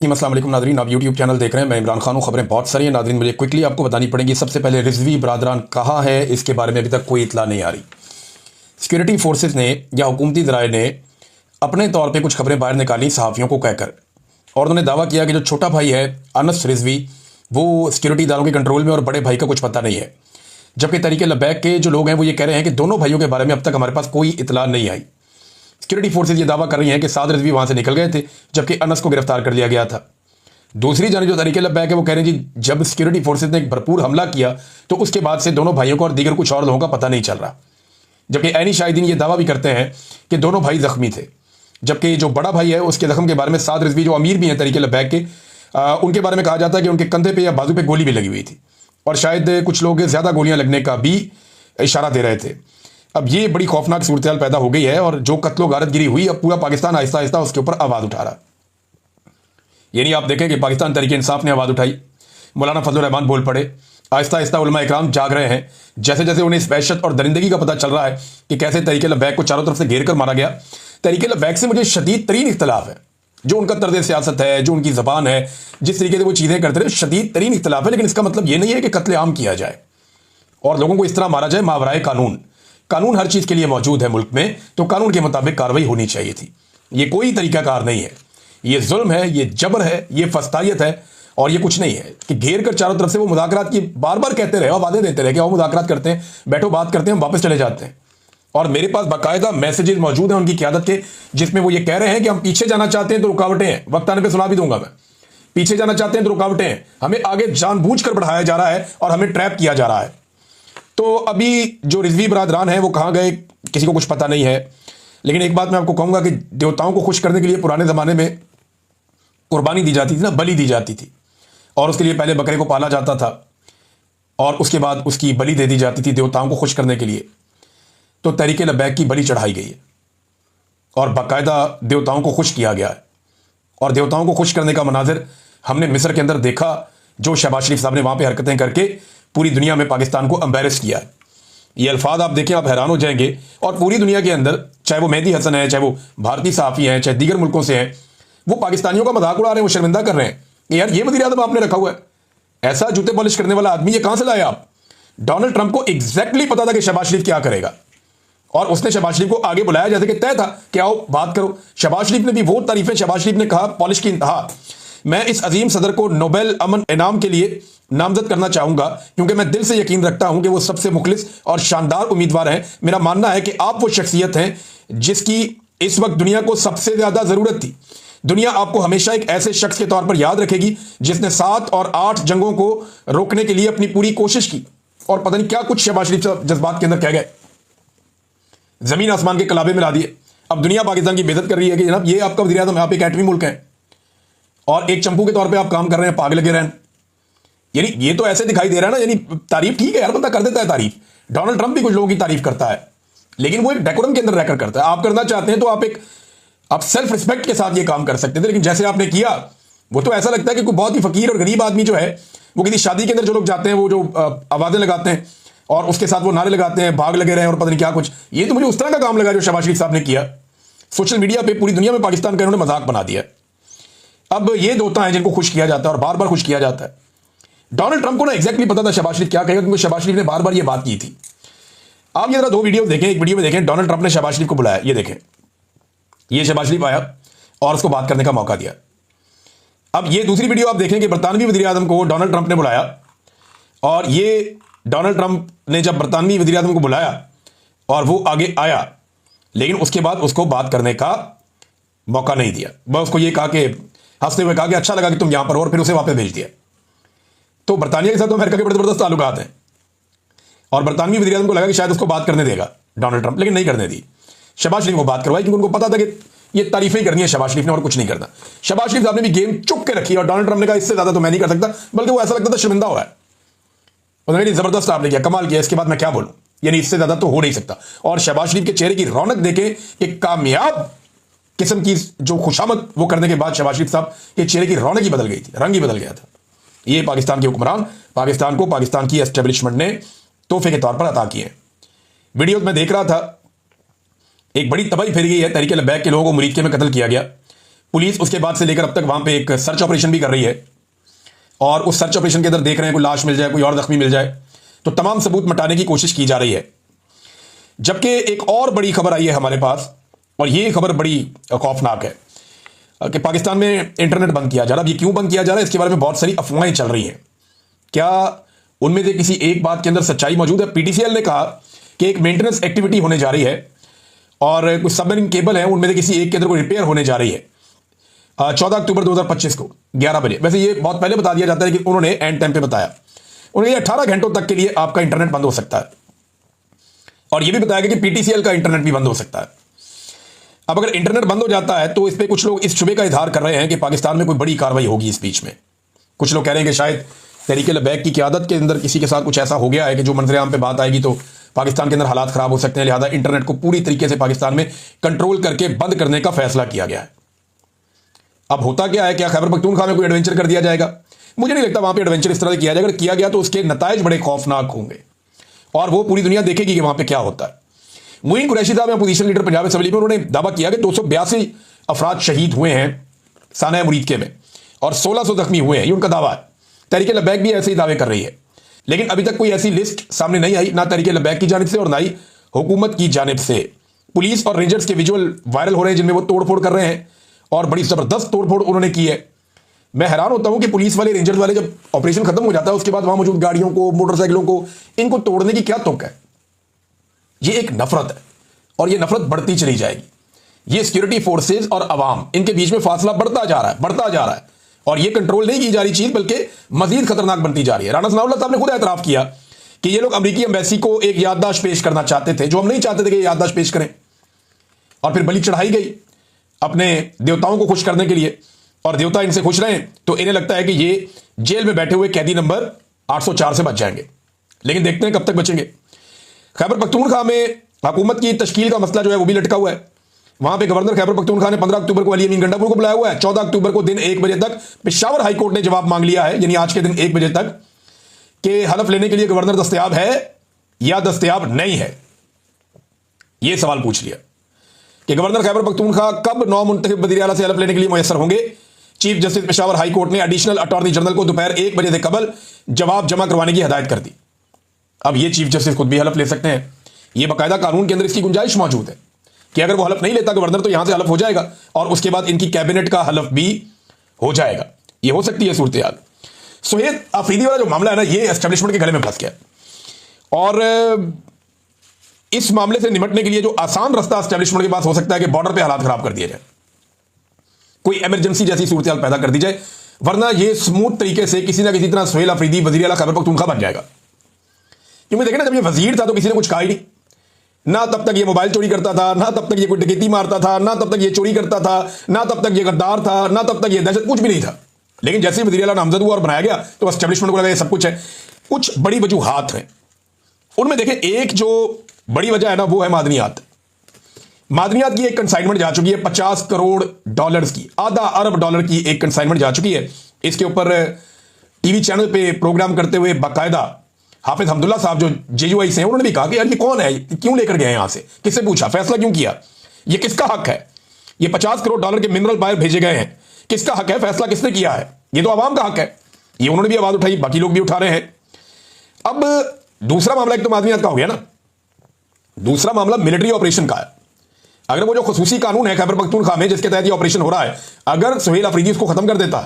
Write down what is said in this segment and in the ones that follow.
अस्सलाम वालेकुम नादरीन, आप यूट्यूब चैनल देख रहे हैं। मैं इमरान खान हूँ। खबरें बहुत सारी हैं नादरीन, मुझे क्विकली आपको बतानी पड़ेंगी। सबसे पहले रिजवी बरादरान कहाँ है, इसके बारे में अभी तक कोई इतला नहीं आ रही। सिक्योरिटी फोर्सेज ने या हुकूमती ज़राए ने अपने तौर पर कुछ खबरें बाहर निकाली सहाफ़ियों को कहकर, और उन्होंने दावा किया कि जो छोटा भाई है अनस रिजवी वो सिक्योरिटी इदारों के कंट्रोल में और बड़े भाई का कुछ पता नहीं है। जबकि तहरीक लब्बैक के जो लोग हैं वो ये कह रहे हैं कि दोनों भाइयों के बारे में अब तक हमारे पास कोई इतला नहीं आई। सिक्योरिटी फोर्सेज ये दावा कर रही हैं कि साद रिजवी वहां से निकल गए थे जबकि अनस को गिरफ्तार कर लिया गया था। दूसरी जानिब जो तहरीक लब्बैक है वो कह रहे हैं जी जब सिक्योरिटी फोर्सेज ने एक भरपूर हमला किया तो उसके बाद से दोनों भाइयों को और दीगर कुछ और लोगों का पता नहीं चल रहा। जबकि ऐनी शाहिदीन ये दावा भी करते हैं कि दोनों भाई जख्मी थे, जबकि जो बड़ा भाई है उसके जख्म के बारे में साद रिजवी जो अमीर भी हैं तहरीक लब्बैक के, उनके बारे में कहा जाता है कि उनके कंधे पे या बाजू पे गोली भी लगी हुई थी और शायद कुछ लोग ज़्यादा गोलियां लगने का भी इशारा दे रहे थे। अब ये बड़ी खौफनाक सूरत पैदा हो गई है और जो कत्लो गारतगिरी हुई अब पूरा पाकिस्तान आहिस्ता आहिस्ता उसके ऊपर आवाज़ उठा रहा है। यानी आप देखें कि पाकिस्तान तहरीक इंसाफ ने आवाज़ उठाई, मौलाना फजलुर रहमान बोल पड़े, आहिस्ता आहिस्ता उलमा इकराम जाग रहे हैं। जैसे जैसे उन्हें इस वहशत और दरिंदगी का पता चल रहा है कि कैसे तहरीक लब्बैक को चारों तरफ से घेर कर मारा गया। तहरीक लब्बैक से मुझे शदीद तरीन इख्तलाफ है, जो उनका तर्ज सियासत है, जो उनकी ज़बान है, जिस तरीके से वो चीज़ें करते रहे, शदीद तरीन इख्तलाफ है। लेकिन इसका मतलब ये नहीं है कि कत्ले आम किया जाए और लोगों को इस तरह मारा जाए मावराए कानून। कानून हर चीज़ के लिए मौजूद है मुल्क में, तो कानून के मुताबिक कार्रवाई होनी चाहिए थी। ये कोई तरीकाकार नहीं है, ये जुल्म है, ये जबर है, ये फस्तायत है और ये कुछ नहीं है कि घेर कर चारों तरफ से वो मुज़ाकरात की बार बार कहते रहे और वादे देते रहे कि वो मुज़ाकरात करते हैं, बैठो बात करते हैं, हम वापस चले जाते हैं। और मेरे पास बाकायदा मैसेजेस मौजूद हैं उनकी क़यादत के, जिसमें वो ये कह रहे हैं कि हम पीछे जाना चाहते हैं तो रुकावटें हैं। वक्त आने पर सुना भी दूंगा मैं। पीछे जाना चाहते हैं तो रुकावटें हैं, हमें आगे जानबूझकर बढ़ाया जा रहा है और हमें ट्रैप किया जा रहा है। तो अभी जो रिजवी बरादरान हैं वो कहाँ गए किसी को कुछ पता नहीं है। लेकिन एक बात मैं आपको कहूँगा कि देवताओं को खुश करने के लिए पुराने ज़माने में कुर्बानी दी जाती थी ना, बलि दी जाती थी, और उसके लिए पहले बकरे को पाला जाता था और उसके बाद उसकी बलि दे दी जाती थी देवताओं को खुश करने के लिए। तो तहरीक लब्बैक की बलि चढ़ाई गई है और बाकायदा देवताओं को खुश किया गया है। और देवताओं को खुश करने का मनाजिर हमने मिस्र के अंदर देखा, जो शहबाज शरीफ साहब ने वहाँ पर हरकतें करके पूरी दुनिया में पाकिस्तान को एम्बेरस किया है। ये अल्फाज आप देखें आप हैरान हो जाएंगे। और पूरी दुनिया के अंदर चाहे वो मेहदी हसन है, चाहे वो भारतीय सहाफ़ी हैं, चाहे दीगर मुल्कों से हैं, वो पाकिस्तानियों का मजाक उड़ा रहे हैं, वो शर्मिंदा कर रहे हैं कि यार ये वज़ीर आज़म आपने रखा हुआ है, ऐसा जूते पॉलिश करने वाला आदमी, ये कहां से लाए आप। डोनाल्ड ट्रंप को एग्जैक्टली पता था कि शहबाज शरीफ क्या करेगा और उसने शहबाज शरीफ को आगे बुलाया जैसे कि तय था कि आओ बात करो। शहबाज शरीफ ने भी वो तारीफें, शहबाज शरीफ ने कहा पॉलिश की इंतहा। मैं इस अजीम सदर को नोबेल अमन इनाम के लिए नामजद करना चाहूंगा क्योंकि मैं दिल से यकीन रखता हूं कि वो सबसे मुखलिस और शानदार उम्मीदवार हैं। मेरा मानना है कि आप वो शख्सियत हैं जिसकी इस वक्त दुनिया को सबसे ज्यादा जरूरत थी। दुनिया आपको हमेशा एक ऐसे शख्स के तौर पर याद रखेगी जिसने 7 और 8 जंगों को रोकने के लिए अपनी पूरी कोशिश की और पता नहीं क्या कुछ शहबाज शरीफ जज्बात के अंदर कह गए, जमीन आसमान के कलाबे में ला दिए। अब दुनिया पाकिस्तान की बेइज्जत कर रही है कि जनाब ये आपका वज़ीर आज़म, आप एक एटमी मुल्क है और एक चंपू के तौर पे आप काम कर रहे हैं, पागल लगे रहन। यानी ये तो ऐसे दिखाई दे रहा है ना, यानी तारीफ ठीक है यार, बंदा कर देता है तारीफ। डोनाल्ड ट्रंप भी कुछ लोगों की तारीफ करता है लेकिन वो एक डेकोरम के अंदर रहकर करता है। आप करना चाहते हैं तो आप सेल्फ रिस्पेक्ट के साथ ये काम कर सकते थे, लेकिन जैसे आपने किया वो तो ऐसा लगता है कि कोई बहुत ही फकीर और गरीब आदमी जो है वो किसी शादी के अंदर जो लोग जाते हैं वो जो आवाजें लगाते हैं और उसके साथ वो नारे लगाते हैं, भाग लगे रहे हैं और पता नहीं क्या कुछ। ये तो मुझे उस तरह का काम लगा जो शहबाज शरीफ साहब ने किया। सोशल मीडिया पे पूरी दुनिया में पाकिस्तान का इन्होंने मजाक बना दिया। अब ये देवता है जिनको खुश किया जाता है और बार बार खुश किया जाता है। डोनाल्ड ट्रंप को ना एग्जैक्टली पता था शहबाज शरीफ क्या कहेगा क्योंकि शहबाज शरीफ ने बार बार ये बात की थी। आप ये जरा 2 वीडियो देखें। एक वीडियो में देखें डोनाल्ड ट्रंप ने शहबाज शरीफ को बुलाया, ये देखें, ये शहबाज शरीफ आया और उसको बात करने का मौका दिया। अब ये दूसरी वीडियो आप देखें कि बरतानवी वज़ीर आज़म को डोनाल्ड ट्रंप ने बुलाया और ये डोनाल्ड ट्रंप ने जब बरतानवी वज़ीर आज़म को बुलाया और वो आगे आया लेकिन उसके बाद उसको बात करने का मौका नहीं दिया। बस उसको ये कहा कि हंसते हुए कहा कि अच्छा लगा कि तुम यहां पर हो और फिर उसे वापस भेज दिया। तो बरतानिया के साथ तो अमेरिका के बड़े जबरदस्त ताल्लुकात हैं और बरतानवी वज़ीर आज़म को लगा कि शायद उसको बात करने देगा डोनाल्ड ट्रंप, लेकिन नहीं करने दी। शहबाज शरीफ को बात करवाई क्योंकि उनको पता था कि ये तारीफें करनी है शहबाज शरीफ ने और कुछ नहीं करना। शहबाज शरीफ साहब ने भी गेम चुप के रखी और डोनाल्ड ट्रंप ने कहा इससे ज्यादा तो मैं नहीं कर सकता, बल्कि वो ऐसा लगता था शर्मिंदा हो रहा है। उन्होंने जबरदस्त आपने किया, कमाल किया, इसके बाद मैं क्या बोलूं, यानी इससे ज्यादा तो हो नहीं सकता। और शहबाज शरीफ के चेहरे की रौनक देखे, एक कामयाब किस्म की जो खुशामद वो करने के बाद शहबाज शरीफ साहब के चेहरे की रौनक ही बदल गई थी, रंग ही बदल गया था। ये पाकिस्तान के हुक्मरान पाकिस्तान को पाकिस्तान की एस्टेब्लिशमेंट ने तोहफे के तौर पर अता किए। वीडियो में देख रहा था, एक बड़ी तबाही फैल गई है, तहरीक लब्बैक के लोगों को मुरीदके में कत्ल किया गया, पुलिस उसके बाद से लेकर अब तक वहां पे एक सर्च ऑपरेशन भी कर रही है और उस सर्च ऑपरेशन के अंदर देख रहे हैं कोई लाश मिल जाए, कोई और जख्मी मिल जाए, तो तमाम सबूत मिटाने की कोशिश की जा रही है। जबकि एक और बड़ी खबर आई है हमारे पास, और ये खबर बड़ी खौफनाक है कि पाकिस्तान में इंटरनेट बंद किया जा रहा है। अब ये क्यों बंद किया जा रहा है, इसके बारे में बहुत सारी अफवाहें चल रही हैं। क्या उनमें से किसी एक बात के अंदर सच्चाई मौजूद है? पीटीसीएल ने कहा कि एक मेंटेनेंस एक्टिविटी होने जा रही है और कुछ सबमरीन केबल है, उनमें से किसी एक के अंदर कोई रिपेयर होने जा रही है 14 अक्टूबर 2025 को 11 बजे। वैसे ये बहुत पहले बता दिया जाता है कि उन्होंने एंड टाइम पे बताया। उन्होंने 18 घंटों तक के लिए आपका इंटरनेट बंद हो सकता है और यह भी बताया गया कि पीटीसीएल का इंटरनेट भी बंद हो सकता है। अब अगर इंटरनेट बंद हो जाता है तो इस पे कुछ लोग इस शुबे का इजहार कर रहे हैं कि पाकिस्तान में कोई बड़ी कार्रवाई होगी इस बीच में। कुछ लोग कह रहे हैं कि शायद तहरीक लबैक की क़यादत के अंदर किसी के साथ कुछ ऐसा हो गया है कि जो मंजर-ए-आम पे बात आएगी तो पाकिस्तान के अंदर हालात खराब हो सकते हैं, लिहाजा इंटरनेट को पूरी तरीके से पाकिस्तान में कंट्रोल करके बंद करने का फैसला किया गया है। अब होता क्या है, क्या खैबर पख्तूनख्वा में कोई एडवेंचर कर दिया जाएगा? मुझे नहीं लगता वहां पे एडवेंचर इस तरह से किया जाएगा। अगर किया गया तो उसके नताइज बड़े खौफनाक होंगे और वो पूरी दुनिया देखेगी कि वहां पे क्या होता है। मुइन कुरैशी साहब अपोजिशन लीडर पंजाब असेंबली में, उन्होंने दावा किया कि 282 अफराद शहीद हुए हैं साना मुरीदके में और 1600 जख्मी हुए हैं, ये उनका दावा है। तहरीक लबैक भी ऐसे ही दावे कर रही है, लेकिन अभी तक कोई ऐसी लिस्ट सामने नहीं आई, ना तहरीक लबैक की जानिब से और ना ही हुकूमत की जानिब से। पुलिस और रेंजर्स के विजुअल वायरल हो रहे हैं जिनमें वो तोड़फोड़ कर रहे हैं और बड़ी जबरदस्त तोड़फोड़ उन्होंने की है। मैं हैरान होता हूं कि पुलिस वाले, रेंजर्स वाले जब ऑपरेशन खत्म हो जाता है उसके बाद वहां मौजूद गाड़ियों को, मोटरसाइकिलों को, इनको तोड़ने की क्या तुक है? ये एक नफरत है और ये नफरत बढ़ती चली जाएगी। ये सिक्योरिटी फोर्सेस और अवाम, इनके बीच में फासला बढ़ता जा रहा है और ये कंट्रोल नहीं की जा रही चीज, बल्कि मजीद खतरनाक बनती जा रही है। राणा सनाउल्लाह साहब ने खुद एतराफ किया कि ये लोग अमेरिकी एम्बेसी को एक याददाश्त पेश करना चाहते थे, जो हम नहीं चाहते थे कि ये याददाश्त पेश करें, और फिर बलि चढ़ाई गई अपने देवताओं को खुश करने के लिए, और देवता इनसे खुश रहे तो इन्हें लगता है कि ये जेल में बैठे हुए कैदी नंबर 804 से बच जाएंगे। लेकिन देखते हैं कब तक बचेंगे। खैबर पख्तूनख्वा में हुकूमत की तश्कील का मसला जो है वो भी लटका हुआ है। वहां पे गवर्नर खैबर पख्तूनख्वा ने 15 अक्टूबर को अली अमीन गंडापुर को बुलाया हुआ है। 14 अक्टूबर को दिन 1 बजे तक पेशावर हाई कोर्ट ने जवाब मांग लिया है, यानी आज के दिन 1 बजे तक, कि हलफ लेने के लिए गवर्नर दस्तयाब है या दस्तयाब नहीं है। यह सवाल पूछ लिया कि गवर्नर खैबर पख्तूनख्वा कब नौ मुंतखब वज़ीर आला से हलफ लेने के लिए मुयस्सर होंगे। Chief justice Peshawar high court ने एडिशनल अटॉर्नी जनरल को दोपहर 1 बजे से कबल जवाब जमा करवाने की हिदायत कर दी। अब ये चीफ जस्टिस खुद भी हलफ ले सकते हैं, ये बाकायदा कानून के अंदर इसकी गुंजाइश मौजूद है कि अगर वो हलफ नहीं लेता गवर्नर तो यहां से हलफ हो जाएगा और उसके बाद इनकी कैबिनेट का हलफ भी हो जाएगा। ये हो सकती है सूरत हाल। सुहेल अफरीदी वाला जो मामला है ना, ये एस्टेब्लिशमेंट के गले में फंस गया और इस मामले से निपटने के लिए जो आसान रास्ता एस्टेब्लिशमेंट के पास हो सकता है कि बॉर्डर पे हालात खराब कर दिए जाए, कोई इमरजेंसी जैसी सूरत हाल पैदा कर दी जाए, वरना ये स्मूथ तरीके से किसी ना किसी तरह सुहेल अफरीदी वज़ीर आला खैबर पख्तूनख्वा बन जाएगा। क्योंकि देखें ना, जब ये वजीर था तो किसी ने कुछ कहा ही नहीं, ना तब तक ये मोबाइल चोरी करता था, ना तब तक ये कोई डकैती मारता था, ना तब तक ये चोरी करता था, ना तब तक ये गद्दार था, ना तब तक ये दहशत, कुछ भी नहीं था। लेकिन जैसे ही वज़ीर आला नामजद हुआ और बनाया गया तो एस्टेब्लिशमेंट को लगा ये सब कुछ है। कुछ बड़ी वजूहात हैं, उनमें देखें एक जो बड़ी वजह है ना वो है मादनियात। मादनियात की एक कंसाइनमेंट जा चुकी है 50 करोड़ डॉलर्स की, आधा अरब डॉलर की एक कंसाइनमेंट जा चुकी है। इसके ऊपर टीवी चैनल पे प्रोग्राम करते हुए बाकायदा हाफिज हमदुल्ला साहब जो जेयूआई से हैं, उन्होंने भी कहा कि यार ये कौन है, क्यों लेकर गए यहां से, किससे पूछा, फैसला क्यों किया, ये किसका हक है, ये 50 करोड़ डॉलर के मिनरल बायर भेजे गए हैं, किसका हक है, फैसला किसने किया है, ये तो आवाम का हक है। ये उन्होंने भी आवाज उठाई, बाकी लोग भी उठा रहे हैं। अब दूसरा मामला एक तो मादनियात का हो गया ना, दूसरा मामला मिलिट्री ऑपरेशन का है। अगर वो जो खसूसी कानून है खैबर पख्तूनख्वा में जिसके तहत ये ऑपरेशन हो रहा है, अगर सुहेल अफरीदी उसको खत्म कर देता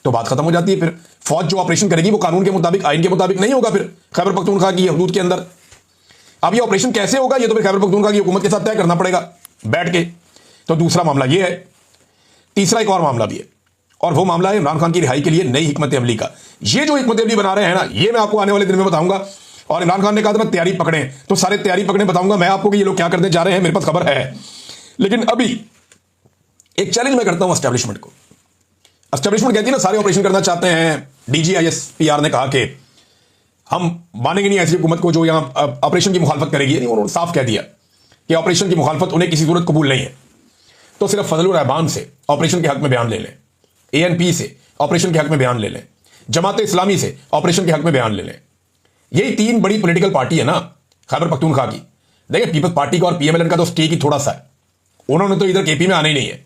तो बात खत्म हो जाती है। फिर फौज जो ऑपरेशन करेगी वो कानून के मुताबिक, आइन के मुताबिक नहीं होगा फिर खैबर पख्तूनख्वा की हदूद के अंदर। अब ये ऑपरेशन कैसे होगा, ये तो फिर खैबर पख्तूनख्वा की हुकूमत के साथ तय करना पड़ेगा बैठ के। तो दूसरा मामला ये है। तीसरा एक और मामला भी है और वो मामला है इमरान खान की रिहाई के लिए नई हिकमत अमली का। ये जो हिकमत अमली बना रहे हैं ना, ये मैं आपको आने वाले दिन में बताऊंगा। और इमरान खान ने कहा था मैं तैयारी पकड़े, तो सारे तैयारी पकड़े बताऊंगा मैं आपको कि ये लोग क्या करने जा रहे हैं, मेरे पास खबर है। लेकिन अभी एक चैलेंज मैं करता हूं एस्टेब्लिशमेंट को। एस्टेब्लिशमेंट कहती है ना सारे ऑपरेशन करना चाहते हैं, DGISPR ने कहा कि हम मानेंगे नहीं ऐसी हुकूमत को जो यहां ऑपरेशन की मुखालफत करेगी। उन्होंने साफ कह दिया कि ऑपरेशन की मुखालफत उन्हें किसी सूरत कबूल नहीं है। तो सिर्फ फजलुर रहमान से ऑपरेशन के हक में बयान ले लें, ANP से ऑपरेशन के हक में बयान ले लें, जमात इस्लामी से ऑपरेशन के हक में बयान ले लें। यही तीन बड़ी पॉलिटिकल पार्टी है ना खैबर पख्तूनख्वा की। देखिए पीपल्स पार्टी का और PMLN का तो स्टेक ही थोड़ा सा है, उन्होंने तो इधर KP में आना ही नहीं है।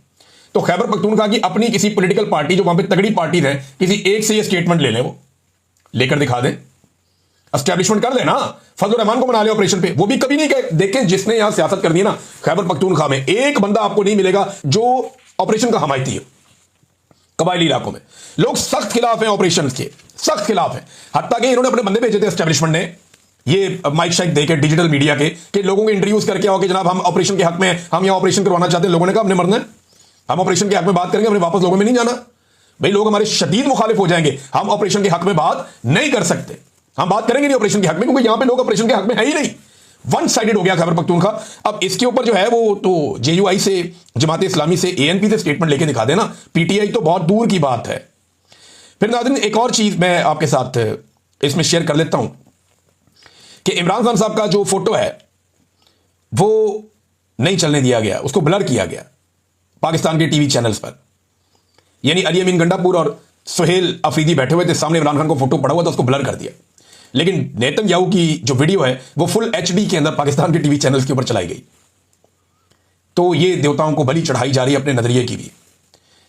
तो खैबर पख्तूनख्वा की अपनी किसी पॉलिटिकल पार्टी जो वहां पे तगड़ी पार्टी है, किसी एक से ये स्टेटमेंट ले लें, वो लेकर दिखा दें, एस्टैब्लिशमेंट कर लेना, फजल रहमान को बना ले ऑपरेशन पे। वो भी कभी नहीं कहे। देखें, जिसने यहां सियासत कर दी ना खैबर पख्तूनख्वा में, एक बंदा आपको नहीं मिलेगा जो ऑपरेशन का हमायती है। कबायली इलाकों में लोग सख्त खिलाफ हैं ऑपरेशन के, सख्त खिलाफ हैं। हत्ता कि इन्होंने अपने बंदे भेजे थे एस्टैब्लिशमेंट ने, ये माइक शाइक देके डिजिटल मीडिया के, कि लोगों को इंटरव्यूज करके आओ कि जनाब हम ऑपरेशन के हक में हैं, हम यहां ऑपरेशन करवाना चाहते हैं। लोगों ने कहा हमने मरना है, हम ऑपरेशन के हक में बात करेंगे, हमने वापस लोगों में नहीं जाना। भाई लोग हमारे शदीद मुखालिफ हो जाएंगे, हम ऑपरेशन के हक में बात नहीं कर सकते, हम बात करेंगे नहीं ऑपरेशन के हक में, क्योंकि यहां पे लोग ऑपरेशन के हक में है ही नहीं। वन साइडेड हो गया खैबर पख्तूनख्वा। अब इसके ऊपर जो है वो तो जेयूआई से, जमात इस्लामी से, एएनपी से स्टेटमेंट लेके दिखा देना, पीटीआई तो बहुत दूर की बात है। फिर नाज़रीन एक और चीज मैं आपके साथ इसमें शेयर कर लेता हूं कि इमरान खान साहब का जो फोटो है वो नहीं चलने दिया गया, उसको ब्लर किया गया पाकिस्तान के टीवी चैनल्स पर। यानी अली अमीन गंडापुर और सुहेल अफरीदी बैठे हुए थे, सामने इमरान खान को फोटो पड़ा हुआ था, उसको ब्लर कर दिया। लेकिन नेतन्याहू की जो वीडियो है वो फुल एचडी के अंदर पाकिस्तान के टीवी चैनल्स के ऊपर चलाई गई। तो ये देवताओं को बलि चढ़ाई जा रही है अपने नजरिए की भी।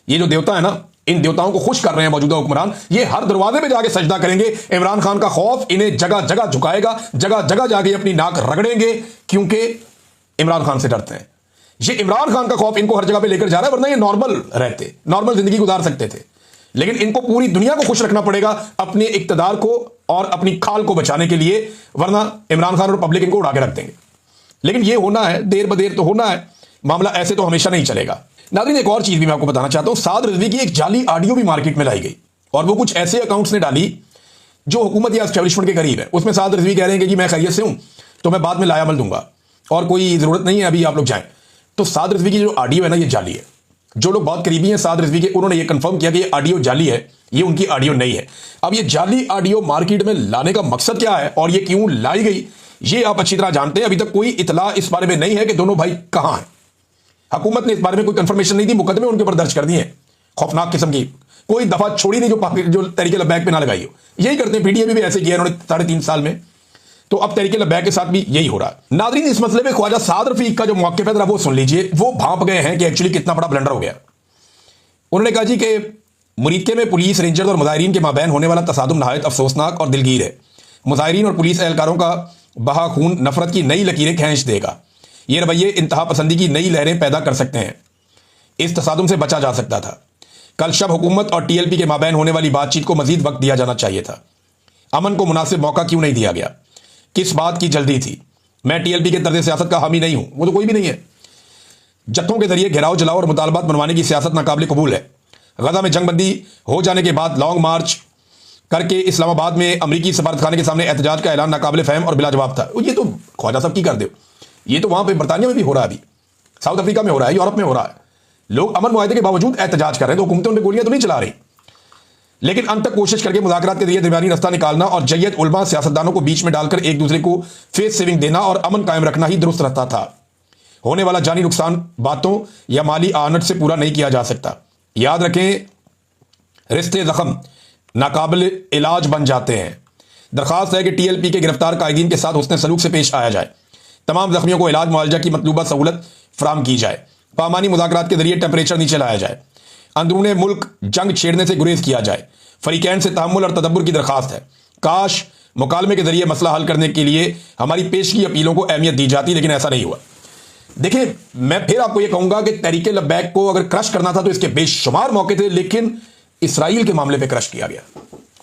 ये जो देवता है ना, इन देवताओं को खुश कर रहे हैं मौजूदा हुक्मरान, ये हर दरवाजे पे जाके सजदा करेंगे। इमरान खान का खौफ इन्हें जगह जगह झुकाएगा, जगह जगह जाके अपनी नाक रगड़ेंगे, क्योंकि इमरान खान से डरते हैं। ये इमरान खान का खौफ इनको हर जगह पे लेकर जा रहा है, वरना ये नॉर्मल रहते, नॉर्मल जिंदगी गुजार सकते थे। लेकिन इनको पूरी दुनिया को खुश रखना पड़ेगा अपने इक्तदार को और अपनी खाल को बचाने के लिए, वरना इमरान खान और पब्लिक इनको उड़ा के रख देंगे। लेकिन ये होना है, देर बदेर तो होना है, मामला ऐसे तो हमेशा नहीं चलेगा। नाज़रीन एक और चीज भी मैं आपको बताना चाहता हूं, साद रिजवी की एक जाली ऑडियो भी मार्केट में लाई गई, और वो कुछ ऐसे अकाउंट्स ने डाली जो हुकूमत या एस्टैब्लिशमेंट के करीब है। उसमें साद रिजवी कह रहे हैं कि जी मैं खैरियत से हूं, तो मैं बाद में लायामल दूंगा और कोई जरूरत नहीं है अभी आप लोग जाएं। तो साद रिजवी की जो ऑडियो है ना, ये जाली है। जो लोग बहुत करीबी हैं साद रिजवी के, उन्होंने ये कंफर्म किया कि ये ऑडियो जाली है, ये उनकी ऑडियो नहीं है। अब ये जाली ऑडियो मार्केट में लाने का मकसद क्या है और ये क्यों लाई गई, ये आप अच्छी तरह जानते हैं। अभी तक कोई इतला इस बारे में नहीं है कि दोनों भाई कहां हैं। हुकूमत ने इस बारे में कोई कंफर्मेशन नहीं दी, मुकदमे उनके ऊपर दर्ज कर दिए हैं खौफनाक किस्म की। कोई दफा छोड़ी नहीं जो तहरीक लब्बैक पे ना लगाई हो। यही करते हैं, पीडीए भी ऐसे किया इन्होंने 3.5 साल में, तो अब तहरीक लब्बैक के साथ भी यही हो रहा है। नाज़रीन इस मसले में ख्वाजा साद रफीक का जो मौक़िफ़ है वो सुन लीजिए। वो भांप गए हैं कि एक्चुअली कितना बड़ा ब्लंडर हो गया। उन्होंने कहा जी कि मुरीदके में पुलिस रेंजर्स और मुजाहिरीन के माबैन होने वाला तसादुम नहायत अफसोसनाक और दिलगीर है। मुजाहिरीन और पुलिस एहलकारों का बहा खून नफरत की नई लकीरें खींच देगा। ये रवैये इंतहा पसंदी की नई लहरें पैदा कर सकते हैं। इस तसादुम से बचा जा सकता था। कल शब हुकूमत और टीएलपी के माबैन होने वाली बातचीत को मजीद वक्त दिया जाना चाहिए था। अमन को मुनासिब मौका क्यों नहीं दिया गया? किस बात की जल्दी थी? मैं टीएलपी के तर्ज सियासत का हामी नहीं हूं, वो तो कोई भी नहीं है। जत्थों के जरिए घेराव जलाओ और मुतालबात बनवाने की सियासत नाकाबिल कबूल है। गजा में जंगबंदी हो जाने के बाद लॉन्ग मार्च करके इस्लामाबाद में अमरीकी सफारतखाने के सामने एहतजाज का ऐलान नाकाबिल फहम और बिलाजवाब था। ये तो ख्वाजा साहब की कर दो, ये तो वहां पे बरतानिया में भी हो रहा है, अभी साउथ अफ्रीका में हो रहा है, यूरोप में हो रहा है। लोग अमन मुआहदे के बावजूद एहतजाज कर रहे हैं, तो हुकूमतें उन पर गोलियां तो नहीं चला रही, लेकिन अंत तक कोशिश करके मुज़ाकरात के जरिए दरमियानी रास्ता निकालना और जय्यत उलमा सियासतदानों को बीच में डालकर एक दूसरे को फेस सेविंग देना और अमन कायम रखना ही दुरुस्त रहता था। होने वाला जानी नुकसान बातों या माली आनत से पूरा नहीं किया जा सकता। याद रखें, रिश्ते जख्म नाकाबिल इलाज बन जाते हैं। दरखास्त है कि टीएलपी के गिरफ्तार कायदीन के साथ हुस्न सलूक से पेश आया जाए। तमाम जख्मियों को इलाज मुआवजा की मतलूबा सहूलत फराम की जाए। पामानी मुज़ाकरात के जरिए टेम्परेचर नीचे लाया जाए। अंदरूने मुल्क जंग छेड़ने से गुरेज किया जाए। फरीकैन से तहम्मुल और तदब्बुर की दरखास्त है। काश मुकालमे के जरिए मसला हल करने के लिए हमारी पेश की अपीलों को अहमियत दी जाती, लेकिन ऐसा नहीं हुआ। देखिए, मैं फिर आपको यह कहूंगा कि तहरीक लब्बैक को अगर क्रश करना था तो इसके बेशुमार मौके थे, लेकिन इसराइल के मामले पे क्रश किया गया,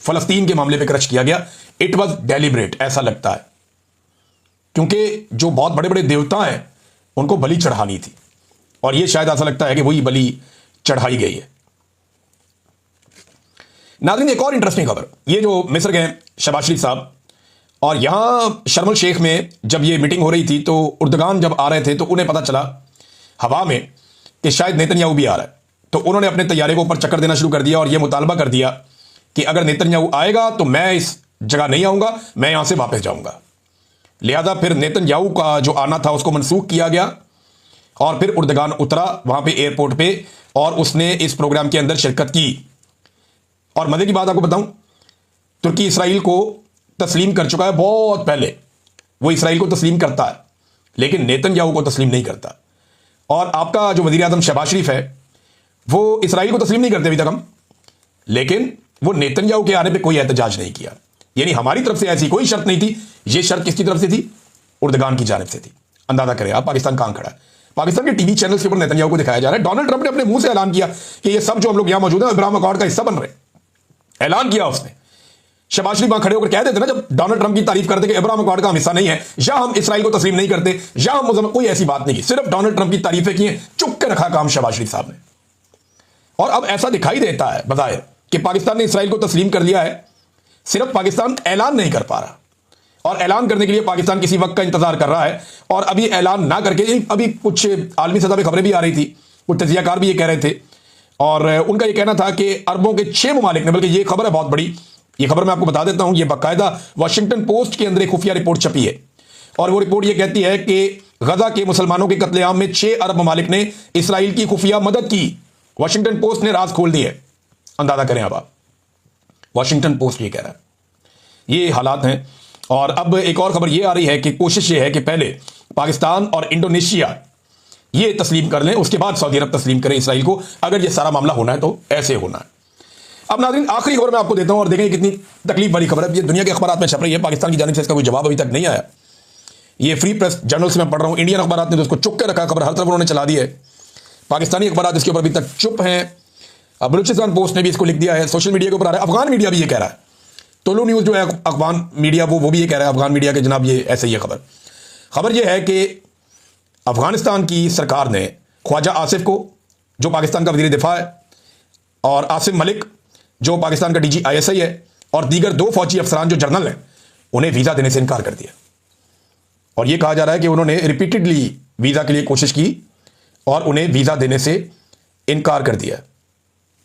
फलस्तीन के मामले पे क्रश किया गया। इट वॉज डेलिब्रेट, ऐसा लगता है, क्योंकि जो बहुत बड़े बड़े देवता हैं उनको बलि चढ़ानी थी, और यह शायद ऐसा लगता है कि वही बलि चढ़ाई गई है। नाज़रीन एक और इंटरेस्टिंग खबर, ये जो मिस्र गए शहबाज शरीफ साहब, और यहां शर्म शेख में जब ये मीटिंग हो रही थी तो उर्दगान जब आ रहे थे तो उन्हें पता चला हवा में कि शायद नेतन्याहू भी आ रहा है। तो उन्होंने अपने तैयारे को ऊपर चक्कर देना शुरू कर दिया और यह मुतालबा कर दिया कि अगर नेतन्याहू आएगा तो मैं इस जगह नहीं आऊंगा, मैं यहां से वापस जाऊंगा। लिहाजा फिर नेतन्याहू का जो आना था उसको मनसूख किया गया, और फिर उर्दगान उतरा वहां पे एयरपोर्ट पे, और उसने इस प्रोग्राम के अंदर शिरकत की। और मजे की बात आपको बताऊं, तुर्की इसराइल को तस्लीम कर चुका है बहुत पहले। वो इसराइल को तस्लीम करता है, लेकिन नेतन्याहू को तस्लीम नहीं करता। और आपका जो वजीर आजम शहबाज शरीफ है, वो इसराइल को तस्लीम नहीं करते अभी तक हम, लेकिन वो नेतन्याहू के आने पे कोई एहतजाज नहीं किया। यानी हमारी तरफ से ऐसी कोई शर्त नहीं थी। ये शर्त किसकी तरफ से थी? उर्दगान की जानिब से थी। अंदाजा करें आप पाकिस्तान कहां खड़ा है। पाकिस्तान के टीवी चैनल्स के ऊपर नेतन्याहू को दिखाया जा रहा है। डोनाल्ड ट्रंप ने अपने मुंह से ऐलान किया कि ये सब जो हम लोग यहां मौजूद हैं अब्राहम अकॉर्ड का हिस्सा बन रहे। ऐलान किया उसने। शहबाज शरीफ वहां खड़े होकर कह देते ना, जब डोनाल्ड ट्रंप की तारीफ करते कि अब्राहम अकॉर्ड का हम हिस्सा नहीं है, या हम इसराइल को तस्लीम नहीं करते, या हम मुसलमान, कोई ऐसी बात नहीं की। सिर्फ डोनाल्ड ट्रंप की तारीफें की हैं, चुप के रखा काम शहबाज शरीफ साहब ने। और अब ऐसा दिखाई देता है बज़ाहिर कि पाकिस्तान ने इसराइल को तस्लीम कर लिया है, सिर्फ पाकिस्तान ऐलान नहीं कर पा रहा। और ऐलान करने के लिए पाकिस्तान किसी वक्त का इंतजार कर रहा है। और अभी ऐलान ना करके, अभी कुछ आलमी सतह पर खबरें भी आ रही थी, कुछ तजियाकार भी ये कह रहे थे, और उनका ये कहना था कि अरबों के 6 ममालिक ने, बल्कि ये खबर है बहुत बड़ी, ये खबर मैं आपको बता देता हूं, ये बाकायदा वाशिंगटन पोस्ट के अंदर एक खुफिया रिपोर्ट छपी है। और वो रिपोर्ट ये कहती है कि गजा के मुसलमानों के कत्लेआम में 6 अरब ममालिक ने इसराइल की खुफिया मदद की। वाशिंगटन पोस्ट ने राज खोल दिए। अंदाजा करें अब आप, वाशिंगटन पोस्ट ये कह रहा है। ये हालात हैं। और अब एक और खबर ये आ रही है कि कोशिश ये है कि पहले पाकिस्तान और इंडोनेशिया ये तस्लीम कर लें, उसके बाद सऊदी अरब तस्लीम करें इसराइल को। अगर ये सारा मामला होना है तो ऐसे होना है। अब नाज़रीन, आखिरी खबर मैं आपको देता हूं और देखें कितनी तकलीफ वाली खबर है। ये दुनिया के अखबार में छप रही है, पाकिस्तान की जानिब से इसका कोई जवाब अभी तक नहीं आया। ये फ्री प्रेस जर्नल से मैं पढ़ रहा हूं, इंडियन अखबार ने तो उसको चुप के रखा, खबर हर तरफ उन्होंने चला दी है। पाकिस्तानी अखबार इसके ऊपर अभी तक चुप हैं। बलूचिस्तान पोस्ट ने भी इसको लिख दिया है, सोशल मीडिया के ऊपर आ रहा है। अफगान मीडिया भी ये कह रहा है, तुलू न्यूज़ जो है अफगान मीडिया, वो भी ये कह रहा है अफगान मीडिया के जनाब ये ऐसे ही है। खबर ये है कि अफगानिस्तान की सरकार ने ख्वाजा आसिफ को, जो पाकिस्तान का वज़ीर दिफा है, और आसिम मलिक जो पाकिस्तान का DG ISI है, और दीगर 2 फौजी अफसरान जो जनरल हैं, उन्हें वीज़ा देने से इनकार कर दिया। और यह कहा जा रहा है कि उन्होंने रिपीटेडली वीज़ा के लिए कोशिश की और उन्हें वीज़ा देने से इनकार कर दिया।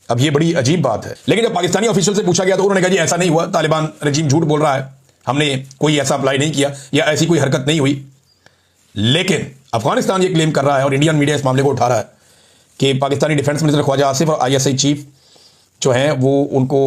अब ये बड़ी अजीब बात है। लेकिन जब पाकिस्तानी ऑफिशियल से पूछा गया तो उन्होंने कहा जी ऐसा नहीं हुआ, तालिबान रजीम झूठ बोल रहा है, हमने कोई ऐसा अप्लाई नहीं किया या ऐसी कोई हरकत नहीं हुई। लेकिन अफगानिस्तान ये क्लेम कर रहा है और इंडियन मीडिया इस मामले को उठा रहा है कि पाकिस्तानी डिफेंस मिनिस्टर ख्वाजा आसिफ और ISI चीफ जो हैं वो उनको